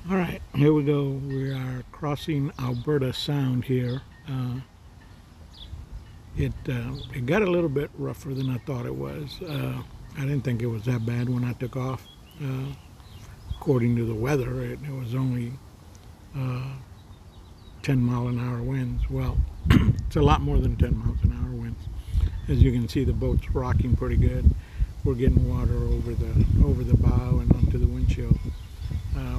All right, here we go. We are crossing Alberta Sound here. It got a little bit rougher than I thought it was. I didn't think it was that bad when I took off. Uh, According to the weather, it was only uh, 10-mile-an-hour winds. Well, it's a lot more than 10 miles an hour winds. As you can see, the boat's rocking pretty good. We're getting water over the bow and onto the windshield.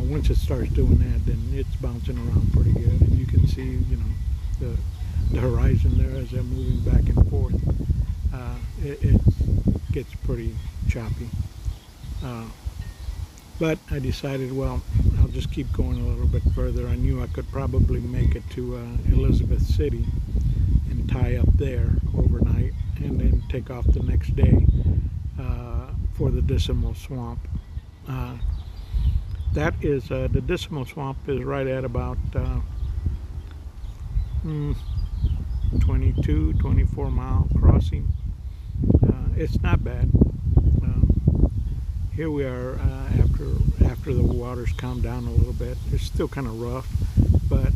Once it starts doing that, then it's bouncing around pretty good, and you can see, the horizon there as they're moving back and forth. It gets pretty choppy. Uh, but I decided, well, I'll just keep going a little bit further. I knew I could probably make it to Elizabeth City and tie up there overnight, and then take off the next day for the Dismal Swamp. Uh, that is the Dismal Swamp is right at about 22, 24-mile crossing. It's not bad. Here we are after the waters calm down a little bit. It's still kind of rough, but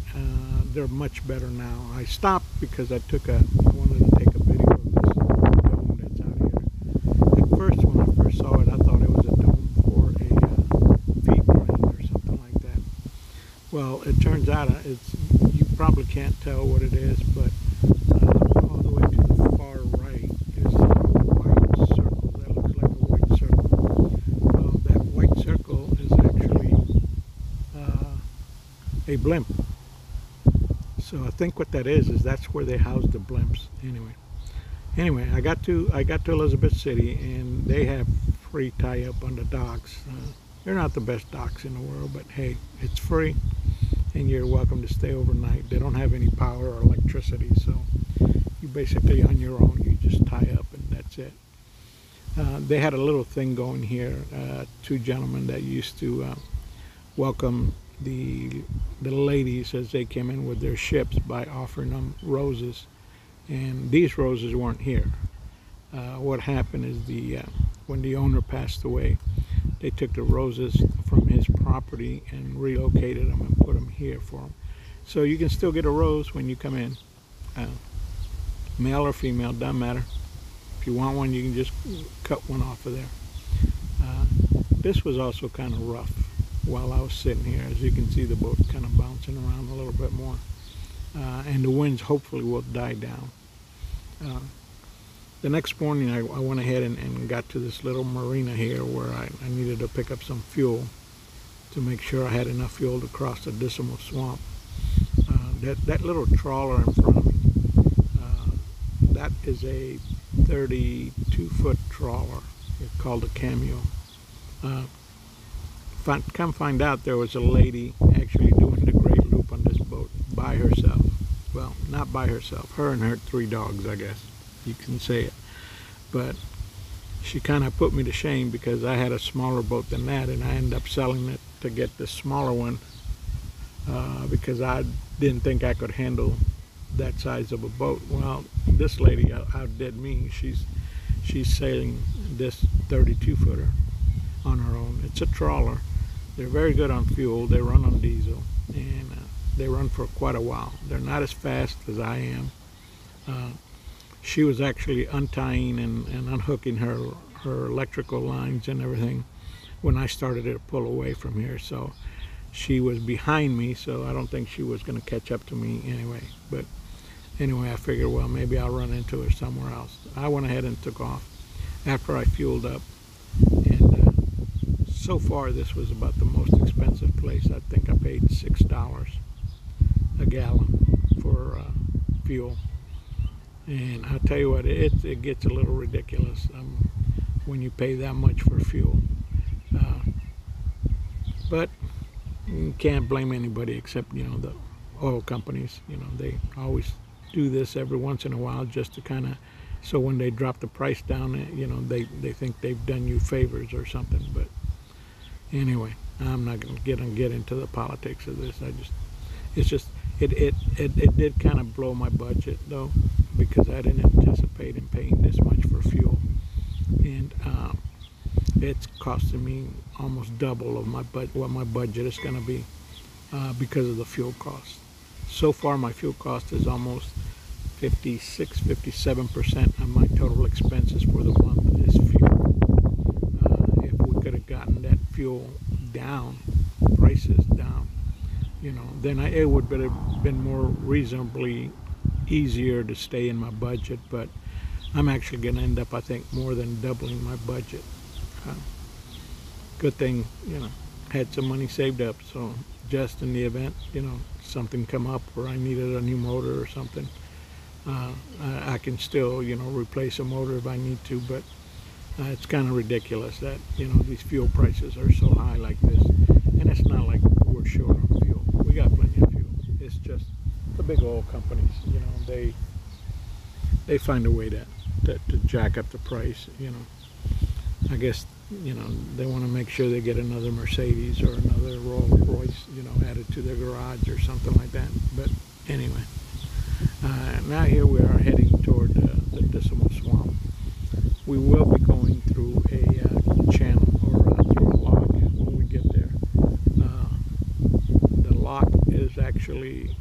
they're much better now. I stopped because I wanted to take a video of this dome that's out here. At first, when I first saw it, I thought it was a dome for a feed crane or something like that. Well, it turns out you probably can't tell what it is, but all the way to the far right is a white circle that looks like a white circle. Well, that white circle is actually a blimp. So I think what that is that's where they house the blimps. Anyway, I got to Elizabeth City, and they have free tie-up on the docks. They're not the best docks in the world, but hey, it's free, and you're welcome to stay overnight. They don't have any power or electricity, so you basically on your own. You just tie up, and that's it. They had a little thing going here. Two gentlemen that used to welcome the ladies as they came in with their ships by offering them roses, and these roses weren't here. What happened is when the owner passed away, they took the roses from his property and relocated them and put them here for him. So you can still get a rose when you come in, male or female, doesn't matter. If you want one, you can just cut one off of there. This was also kind of rough while I was sitting here. As you can see, the boat kind of bouncing around a little bit more, and the winds hopefully will die down. The next morning, I went ahead and got to this little marina here where I needed to pick up some fuel to make sure I had enough fuel to cross the Dismal Swamp. That little trawler in front of me, that is a 32-foot trawler. It's called a cameo. Come find out, there was a lady actually doing the great loop on this boat by herself. Well, not by herself. Her and her 3 dogs, I guess you can say it. But she kind of put me to shame because I had a smaller boat than that, and I ended up selling it to get the smaller one because I didn't think I could handle that size of a boat. Well, this lady outdid me. She's sailing this 32-footer on her own. It's a trawler. They're very good on fuel. They run on diesel, and they run for quite a while. They're not as fast as I am. She was actually untying and unhooking her electrical lines and everything when I started to pull away from here. So she was behind me, so I don't think she was going to catch up to me anyway. But anyway, I figured, well, maybe I'll run into her somewhere else. I went ahead and took off after I fueled up, and so far this was about the most expensive place. I think I paid $6 a gallon for fuel. And I'll tell you what, it gets a little ridiculous when you pay that much for fuel. But you can't blame anybody except, the oil companies. They always do this every once in a while just to kind of, so when they drop the price down, they think they've done you favors or something. But anyway, I'm not going to get into the politics of this. It did kind of blow my budget though, because I didn't anticipate in paying this much for fuel, and it's costing me almost double of what my budget is going to be. because of the fuel cost. So far, my fuel cost is almost 56, 57% of my total expenses for the month is fuel. If we could have gotten that fuel down, prices down, then it would have been more reasonably easier to stay in my budget. But I'm actually going to end up, I think, more than doubling my budget. Good thing, had some money saved up, so just in the event, something come up where I needed a new motor or something, I can still, replace a motor if I need to. But it's kind of ridiculous that, these fuel prices are so high like this. And it's not like we're short on fuel. We got plenty of fuel. It's just the big oil companies, they find a way to jack up the price, I guess, they want to make sure they get another Mercedes or another Rolls Royce, added to their garage or something like that. But anyway, now here we are heading toward the Dismal Swamp. We will be going through a channel or through a lock when we get there. The lock is actually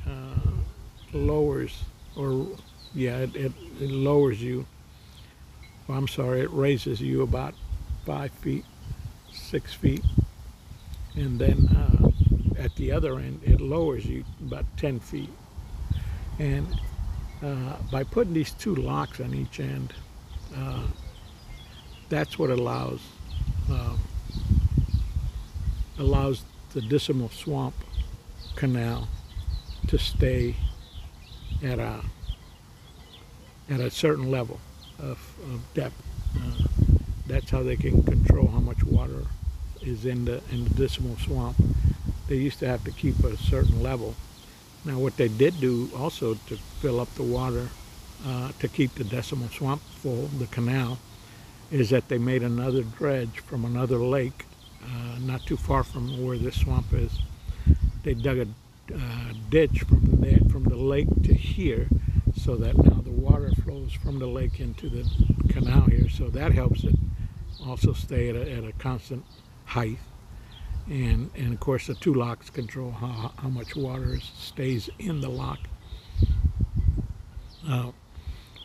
lowers, or it lowers you. Well, I'm sorry, it raises you about 5 feet, 6 feet, and then at the other end it lowers you about 10 feet. And by putting these two locks on each end, that's what allows the Dismal Swamp Canal to stay at a certain level of depth. That's how they can control how much water is in the Dismal Swamp. They used to have to keep a certain level. Now, what they did do also to fill up the water to keep the Dismal Swamp full, the canal, is that they made another dredge from another lake, not too far from where this swamp is. They dug a ditch from the lake to here, so that now the water flows from the lake into the canal here. So that helps it also stay at a constant height. And of course the two locks control how much water stays in the lock.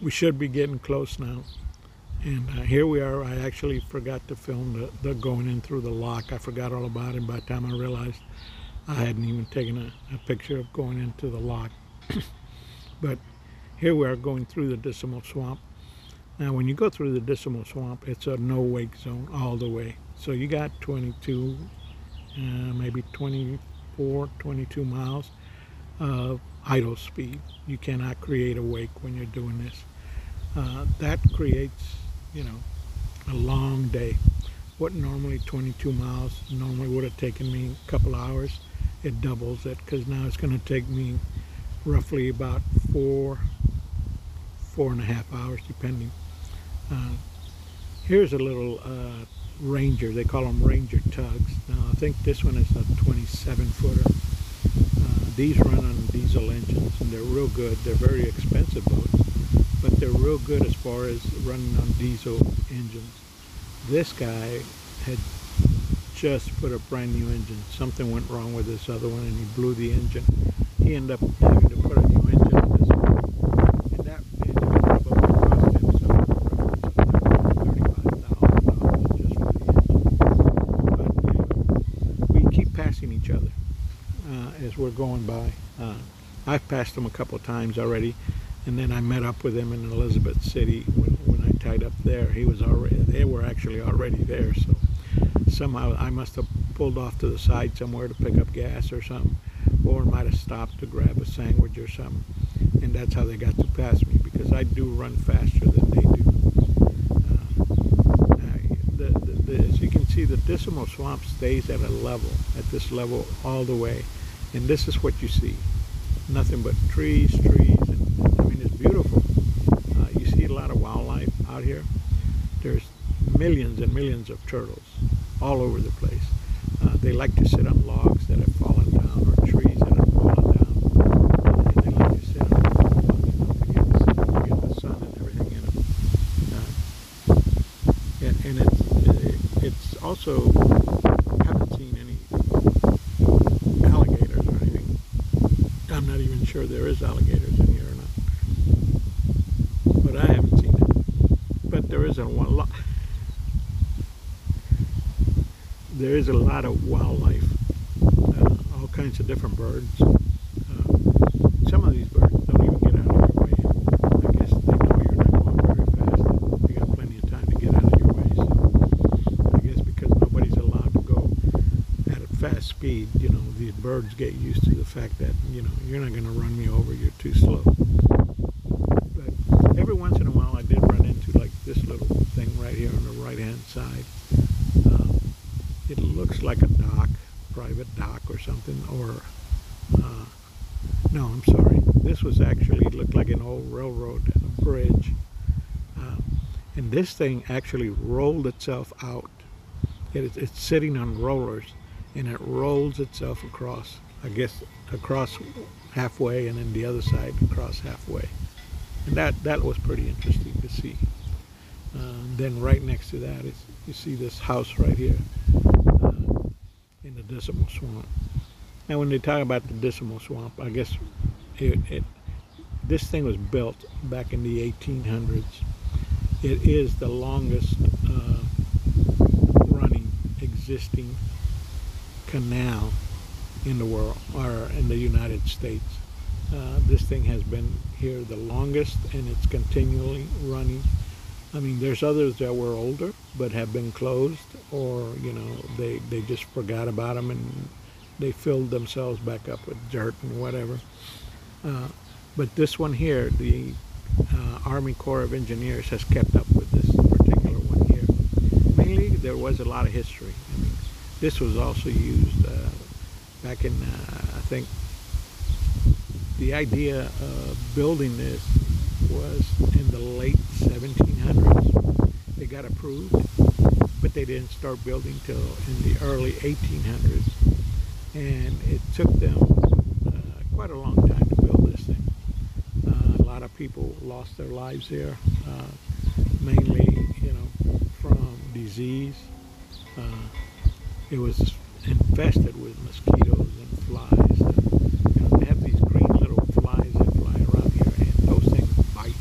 We should be getting close now. And here we are. I actually forgot to film the going in through the lock. I forgot all about it by the time I realized I hadn't even taken a picture of going into the lock. But here we are going through the Dismal Swamp. Now, when you go through the Dismal Swamp, it's a no-wake zone all the way. So you got 22, maybe 24, 22 miles of idle speed. You cannot create a wake when you're doing this. That creates, a long day. What normally 22 miles normally would have taken me a couple hours, it doubles it, because now it's going to take me roughly about 4.5 hours, depending. Here's a little Ranger. They call them Ranger tugs. Now, I think this one is a 27-footer. These run on diesel engines, and they're real good. They're very expensive boats, but they're real good as far as running on diesel engines. This guy had just put a brand new engine. Something went wrong with this other one, and he blew the engine. He ended up having to put a new engine on this one, and that engine probably cost him somewhere $35,000 just for the engine. But we keep passing each other as we're going by. I've passed him a couple of times already, and then I met up with him in Elizabeth City when I tied up there. They were actually already there, so somehow I must have pulled off to the side somewhere to pick up gas or something, or might have stopped to grab a sandwich or something, and that's how they got to pass me, because I do run faster than they do. As you can see, the Dismal Swamp stays at this level all the way, and this is what you see. Nothing but trees, and I mean, it's beautiful. You see a lot of wildlife out here. There's millions and millions of turtles all over the place. They like to sit on logs that have fallen down, or trees that have fallen down, and they like to sit on them to get the sun and everything in them. And it's also, I haven't seen any alligators or not sure there is alligators in here or not, but I haven't seen it. But there is a lot. There is a lot of wildlife, all kinds of different birds. Some of these birds don't even get out of your way. I guess they know you're not going very fast. They got plenty of time to get out of your way. So I guess because nobody's allowed to go at a fast speed, you know, these birds get used to the fact that, you know, you're not going to run me over, you're too slow. But every once in a while I did run into like this little thing right here on the right hand side. It looks like a dock, private dock or something, or no, I'm sorry. This was actually looked like an old railroad bridge, and this thing actually rolled itself out. It's sitting on rollers, and it rolls itself across. I guess across halfway, and then the other side across halfway, and that was pretty interesting to see. Then right next to that is you see this house right here. In the dismal swamp. Now when they talk about the dismal swamp, I guess this thing was built back in the 1800s. It is the longest running existing canal in the world, or in the United States. This thing has been here the longest, and it's continually running. I mean, there's others that were older but have been closed, or, you know, they just forgot about them and they filled themselves back up with dirt and whatever. But this one here, the Army Corps of Engineers has kept up with this particular one here. Mainly, there was a lot of history. I mean, this was also used back in, I think, the idea of building this was in the late 1700s. They got approved, but they didn't start building till in the early 1800s, and it took them quite a long time to build this thing. A lot of people lost their lives here, mainly, you know, from disease. It was infested with mosquitoes and flies. You know, they have these green little flies that fly around here, and those things bite.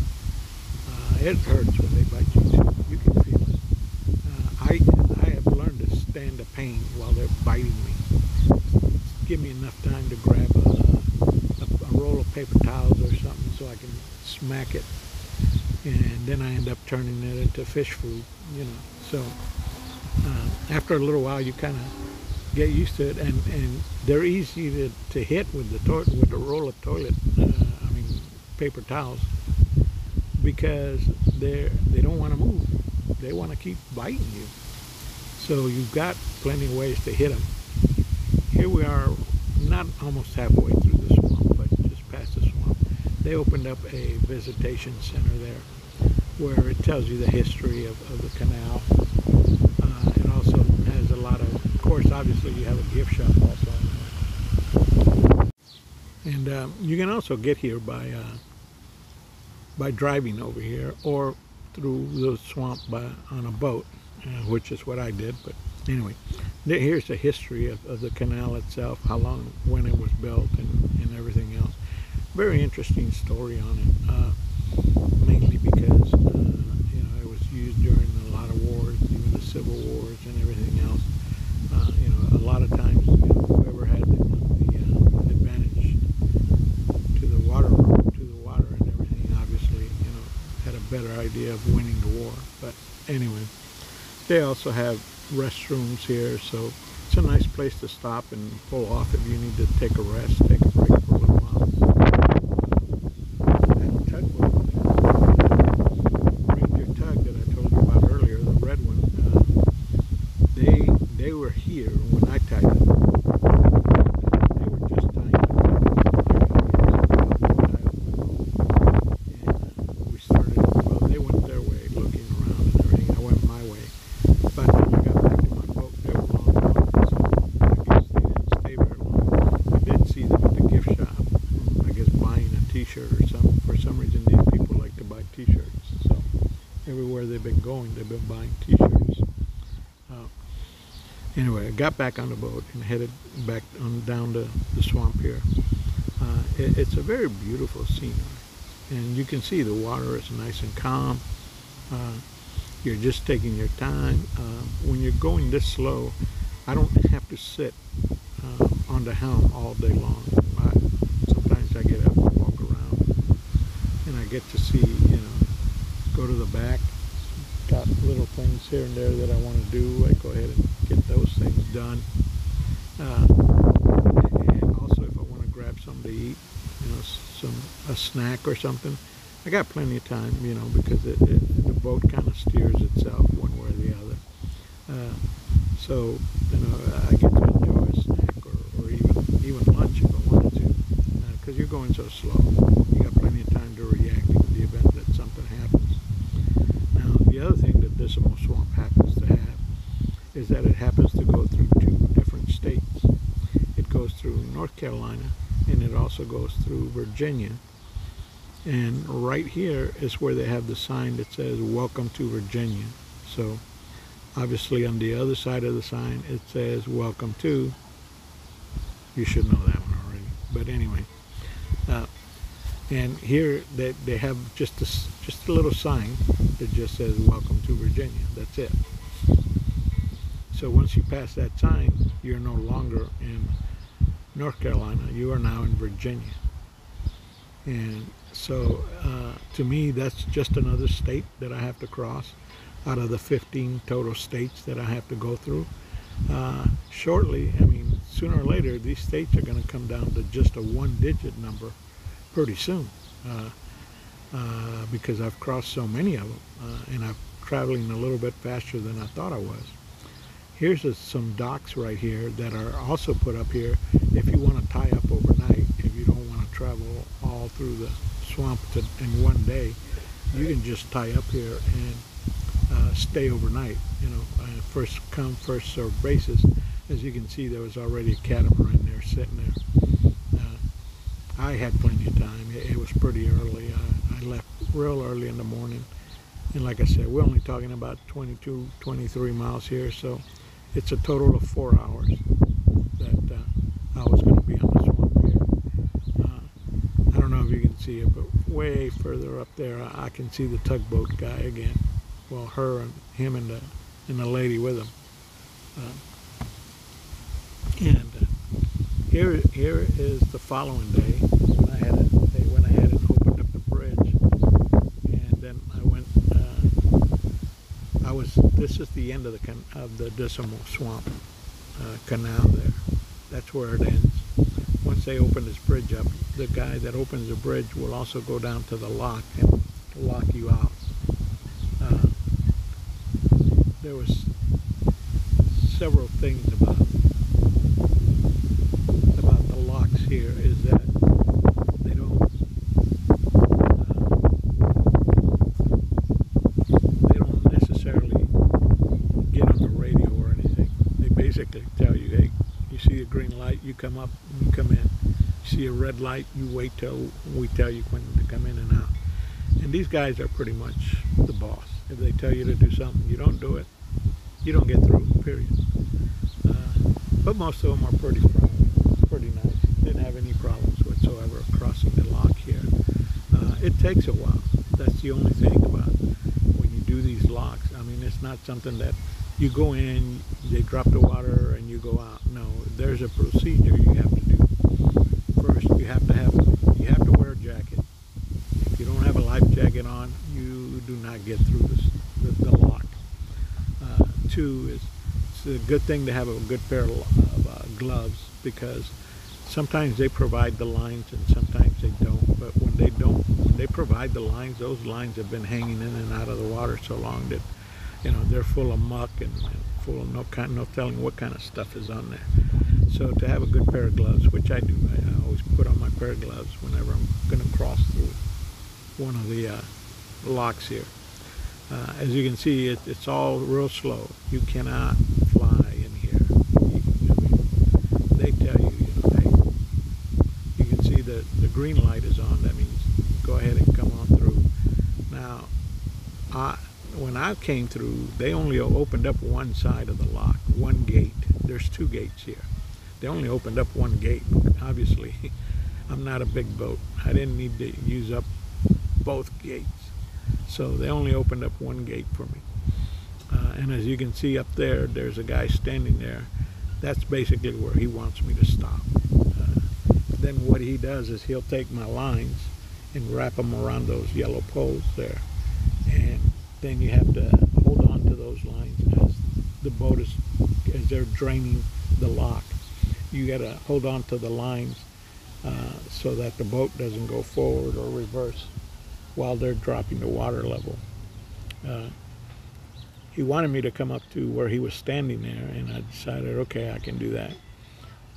It hurts when they bite you too. You can feel it. I have learned to stand the pain while they're biting me. Give me enough time to grab a roll of paper towels or something so I can smack it, and then I end up turning it into fish food. You know, so after a little while, you kind of get used to it, and they're easy to hit with the roll of toilet. Paper towels, because they don't want to move. They want to keep biting you. So you've got plenty of ways to hit them. Here we are, not almost halfway through the swamp, but just past the swamp. They opened up a visitation center there, where it tells you the history of the canal. It also has a lot of course, obviously you have a gift shop also. And you can also get here by driving over here, or through the swamp on a boat, which is what I did. But anyway, here's the history of the canal itself, how long, when it was built, and everything else. Very interesting story on it, mainly because it was used during a lot of wars, even the Civil Wars and everything else. A lot of times, whoever had the advantage to the water and everything, obviously, had a better idea of winning the war. But anyway, they also have restrooms here, so it's a nice place to stop and pull off if you need to take a rest, take a break for a little while. That tugboat, Ranger Tug that I told you about earlier, the red one, they were here when I tied them. They were just tying them. And we started, well, they went their way looking around and everything. I went my way. By the time I got back to my boat, they were long gone, so I guess they didn't stay very long. I did see them at the gift shop, I guess buying a t-shirt or something. For some reason, these people like to buy t-shirts. So everywhere they've been going, they've been buying t-shirts. Anyway, I got back on the boat and headed back on down to the swamp here. It's a very beautiful scenery, and you can see the water is nice and calm. Uh, you're just taking your time. When you're going this slow, I don't have to sit on the helm all day long. Sometimes I get up and walk around, and I get to see, go to the back. Got little things here and there that I want to do. I go ahead and get those things done. And also, if I want to grab something to eat, a snack or something, I got plenty of time, because the boat kind of steers itself one way or the other. So, I get to enjoy a snack or even lunch if I wanted to, because you're going so slow. You got plenty of time to react in the event that something happens. Now, the other thing that Dismal Swamp happens to have is that it happens to go through two different states. It goes through North Carolina, and it also goes through Virginia. And right here is where they have the sign that says, "Welcome to Virginia." So, obviously on the other side of the sign, it says, "Welcome to." You should know that one already. But anyway, and here they have just a little sign that just says, "Welcome to Virginia." That's it. So once you pass that sign, you're no longer in North Carolina. You are now in Virginia. And so to me, that's just another state that I have to cross out of the 15 total states that I have to go through. Shortly, sooner or later, these states are going to come down to just a one-digit number pretty soon, because I've crossed so many of them, and I'm traveling a little bit faster than I thought I was. Here's some docks right here that are also put up here if you want to tie up overnight. If you don't want to travel all through the swamp in one day, you can just tie up here and stay overnight. First come, first served basis. As you can see, there was already a catamaran there sitting there. I had plenty of time. It was pretty early. I left real early in the morning. And like I said, we're only talking about 22, 23 miles here, so it's a total of 4 hours that I was going to be on the swamp here. I don't know if you can see it, but way further up there, I can see the tugboat guy again. Well, him and the lady with him. Here is the following day when they went ahead and opened up the bridge, and then this is the end of the Dismal Swamp canal there. That's where it ends. Once they open this bridge up, the guy that opens the bridge will also go down to the lock and lock you out. There was several things about the locks here is that they don't necessarily get on the radio or anything. They basically tell you, hey, you see a green light, you come up, you come in. You see a red light, you wait till we tell you when to come in and out. And these guys are pretty much the boss. If they tell you to do something, you don't do it, you don't get through, period. But most of them are pretty friendly, pretty nice. Didn't have any problems whatsoever crossing the lock here. It takes a while. That's the only thing about when you do these locks. It's not something that you go in, they drop the water, and you go out. No, there's a procedure you have to do. First, you have to wear a jacket. If you don't have a life jacket on, you do not get through the lock. Two is, it's a good thing to have a good pair of gloves, because sometimes they provide the lines and sometimes they don't. But when they provide the lines, those lines have been hanging in and out of the water so long that they're full of muck and full of no telling what kind of stuff is on there. So to have a good pair of gloves, which I do, I always put on my pair of gloves whenever I'm going to cross through one of the locks here. As you can see, it's all real slow. You cannot fly in here. They tell you, hey, you can see the green light is on. That means go ahead and come on through. Now, when I came through, they only opened up one side of the lock, one gate. There's two gates here. They only opened up one gate. Obviously, I'm not a big boat. I didn't need to use up both gates. So they only opened up one gate for me. And as you can see up there, there's a guy standing there. That's basically where he wants me to stop. Then what he does is he'll take my lines and wrap them around those yellow poles there. And then you have to hold on to those lines as the boat is, as they're draining the lock. You got to hold on to the lines so that the boat doesn't go forward or reverse while they're dropping the water level. He wanted me to come up to where he was standing there, and I decided, okay, I can do that.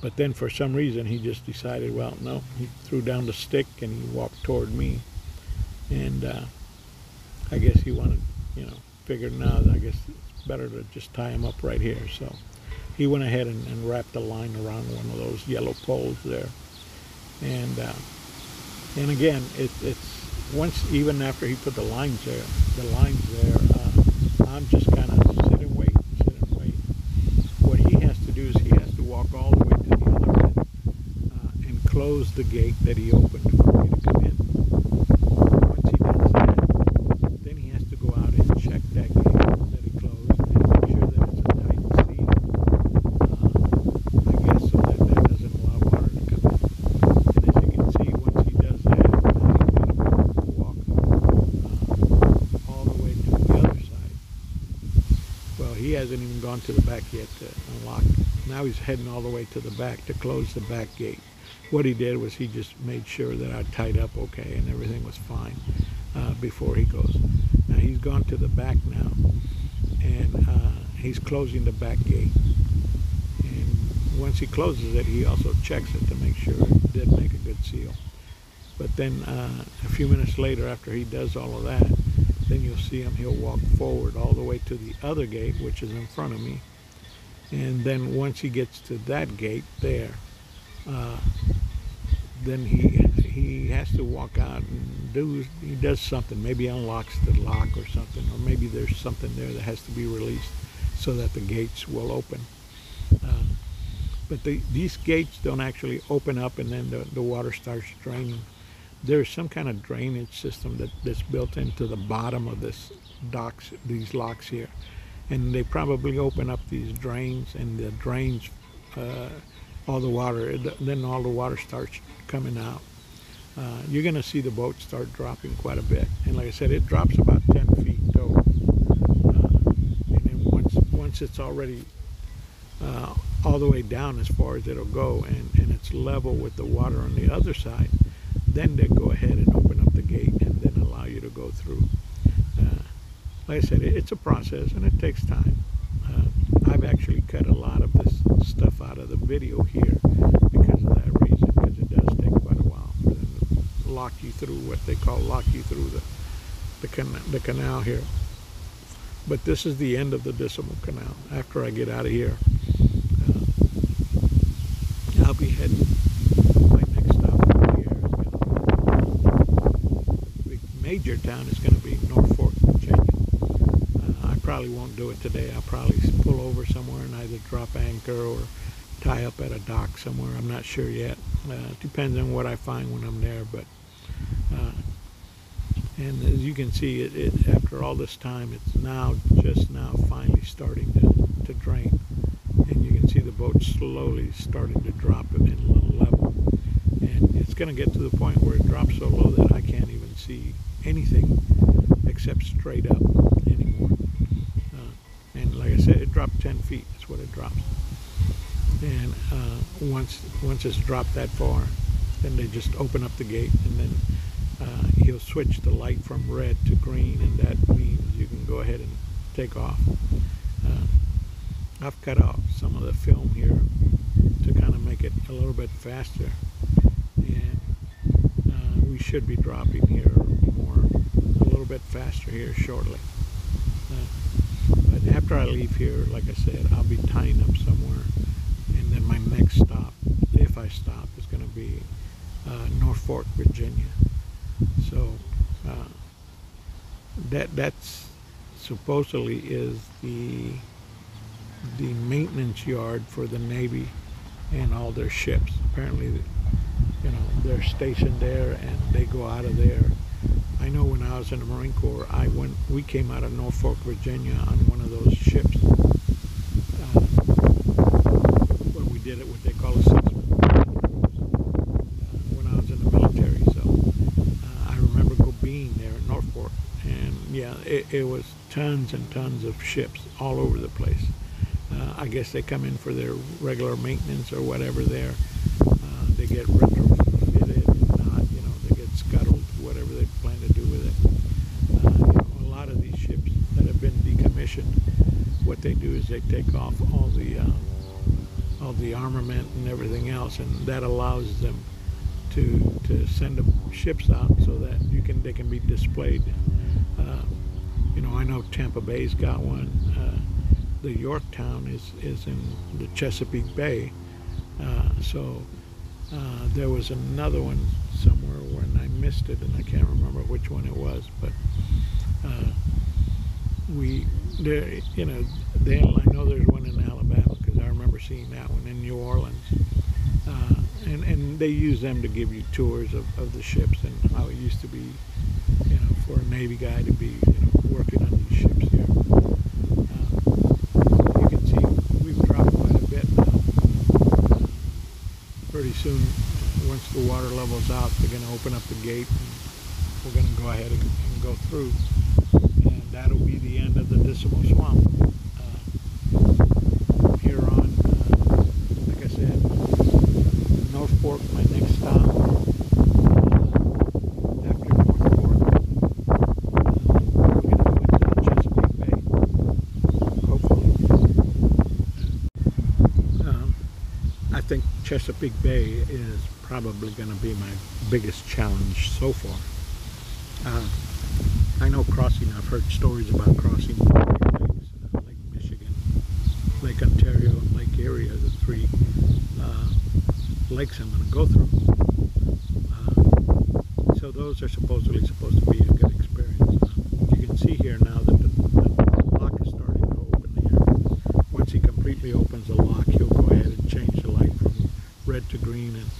But then for some reason, he just decided, well, no, he threw down the stick and he walked toward me. And I guess he wanted, figured now that I guess it's better to just tie him up right here. So he went ahead and wrapped a line around one of those yellow poles there. And again, it's once, even after he put the lines there, I'm just kind of sit and wait. What he has to do is he has to walk all the way to the other end and close the gate that he opened for me to come in. Once he does that, then he has to go out and check that gate that he closed and make sure that it's a tight seal. I guess so that doesn't allow water to come in. And as you can see, once he does that, now he's got to walk all the way to the other side. Well, he hasn't even gone to the back yet to unlock. Now he's heading all the way to the back to close the back gate. What he did was he just made sure that I tied up okay and everything was fine before he goes. Now he's gone to the back now, and he's closing the back gate. And once he closes it, he also checks it to make sure it did make a good seal. But then a few minutes later, after he does all of that, then you'll see him, he'll walk forward all the way to the other gate, which is in front of me. And then once he gets to that gate there, then he has to walk out and he does something. Maybe unlocks the lock or something, or maybe there's something there that has to be released so that the gates will open. But these gates don't actually open up and then the water starts draining. There's some kind of drainage system that's built into the bottom of these locks here. And they probably open up these drains, and the drains, all the water, then all the water starts coming out. You're going to see the boat start dropping quite a bit. And like I said, it drops about 10 feet though. And then once it's already all the way down as far as it'll go, and it's level with the water on the other side, then they go ahead and open up the gate and then allow you to go through. Like I said, it's a process and it takes time. I've actually cut a lot of this stuff out of the video here because of that reason, because it does take quite a while for them to lock you through what they call the canal here. But this is the end of the dismal canal. After I get out of here, I'll be heading. My next stop over here is going to be, the major town is going to be Norfolk, Virginia. I probably won't do it today. I'll probably pull over somewhere and either drop anchor or tie up at a dock somewhere. I'm not sure yet. Depends on what I find when I'm there. But and as you can see, it after all this time, it's just now finally starting to drain. And you can see the boat slowly starting to drop it in a little level. And it's going to get to the point where it drops so low that I can't even see anything except straight up anymore. And like I said, it dropped 10 feet. That's what it drops. And once it's dropped that far, then they just open up the gate, and then he'll switch the light from red to green, and that means you can go ahead and take off. I've cut out some of the film here to kind of make it a little bit faster, and we should be dropping here a little bit faster here shortly. But after I leave here, like I said, I'll be tying up somewhere, and then my next stop, if I stop, is going to be Norfolk, Virginia. So that's supposedly is the maintenance yard for the Navy and all their ships. Apparently they're stationed there and they go out of there. I know when I was in the Marine Corps, we came out of Norfolk, Virginia on one of those ships where we did it what they call a 6-month when I was in the military. So I remember being there in Norfolk, and yeah, it was tons and tons of ships all over the place. I guess they come in for their regular maintenance or whatever there. They get retrofitted, not, they get scuttled, whatever they plan to do with it. A lot of these ships that have been decommissioned, what they do is they take off all the armament and everything else, and that allows them to send the ships out so that they can be displayed. I know Tampa Bay's got one. The Yorktown is in the Chesapeake Bay. There was another one somewhere when I missed it, and I can't remember which one it was. But I know there's one in Alabama because I remember seeing that one in New Orleans. And they use them to give you tours of the ships and how it used to be, for a Navy guy to be, working on these ships here. You can see we've dropped quite a bit now. Pretty soon, once the water level's out, they're going to open up the gate and we're going to go ahead and go through. And that'll be the end of the Dismal Swamp. Here on, like I said, Norfolk, my next stop. After Norfolk, we're going to go into the Chesapeake Bay, hopefully. I think Chesapeake Bay is probably going to be my biggest challenge so far. I know crossing, I've heard stories about crossing lakes, Lake Michigan, Lake Ontario, and Lake Erie are the three lakes I'm going to go through. So those are supposed to be a good experience. You can see here now that the lock is starting to open here. Once he completely opens the lock, he'll go ahead and change the light from red to green, and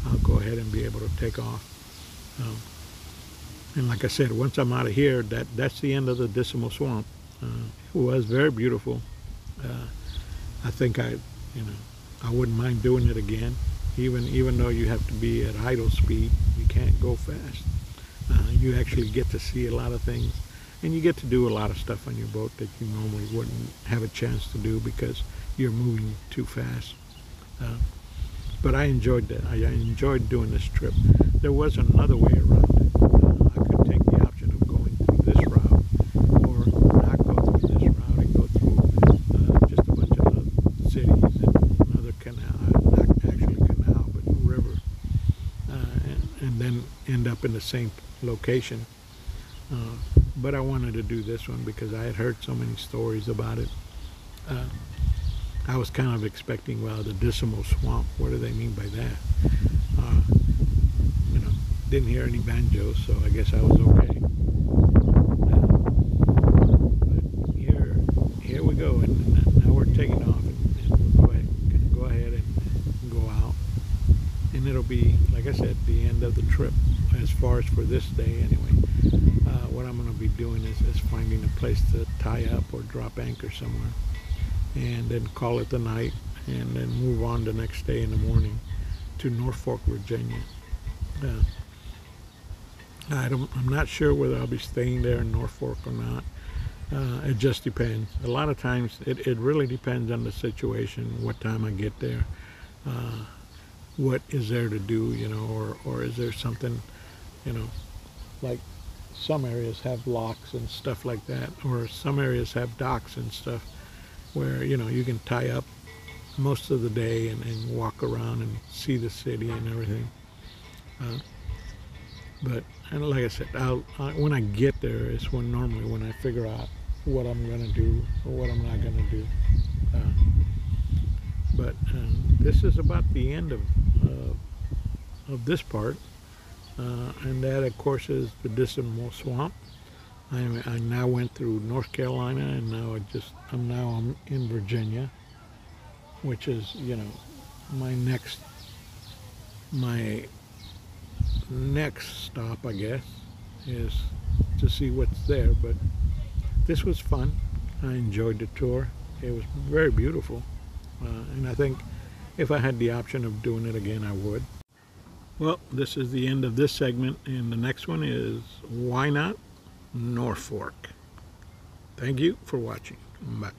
I'll go ahead and be able to take off. And like I said, once I'm out of here, that's the end of the Dismal Swamp. It was very beautiful. I think I wouldn't mind doing it again. Even though you have to be at idle speed, you can't go fast. You actually get to see a lot of things, and you get to do a lot of stuff on your boat that you normally wouldn't have a chance to do because you're moving too fast. But I enjoyed that. I enjoyed doing this trip. There was another way around it. I could take the option of going through this route, or not go through this route and go through just a bunch of other cities and another canal, not actually canal, but river, and then end up in the same location. But I wanted to do this one because I had heard so many stories about it. I was kind of expecting, well, the Dismal Swamp, what do they mean by that? Didn't hear any banjos, so I guess I was okay. But here we go, and now we're taking off, and we're going to go ahead and go out. And it'll be, like I said, the end of the trip, as far as for this day anyway. What I'm going to be doing is finding a place to tie up or drop anchor somewhere, and then call it the night, and then move on the next day in the morning to Norfolk, Virginia. I'm not sure whether I'll be staying there in Norfolk or not. It just depends. A lot of times it really depends on the situation, what time I get there, what is there to do, or is there something, like some areas have locks and stuff like that, or some areas have docks and stuff where, you can tie up most of the day and walk around and see the city and everything. But like I said, when I get there is normally when I figure out what I'm going to do or what I'm not going to do. But this is about the end of this part, and that of course is the Dismal Swamp. I now went through North Carolina, and now I'm in Virginia, which is my next stop, I guess, is to see what's there. But this was fun. I enjoyed the tour. It was very beautiful. And I think if I had the option of doing it again, I would. Well, this is the end of this segment, and the next one is Why Not Norfolk. Thank you for watching. Bye.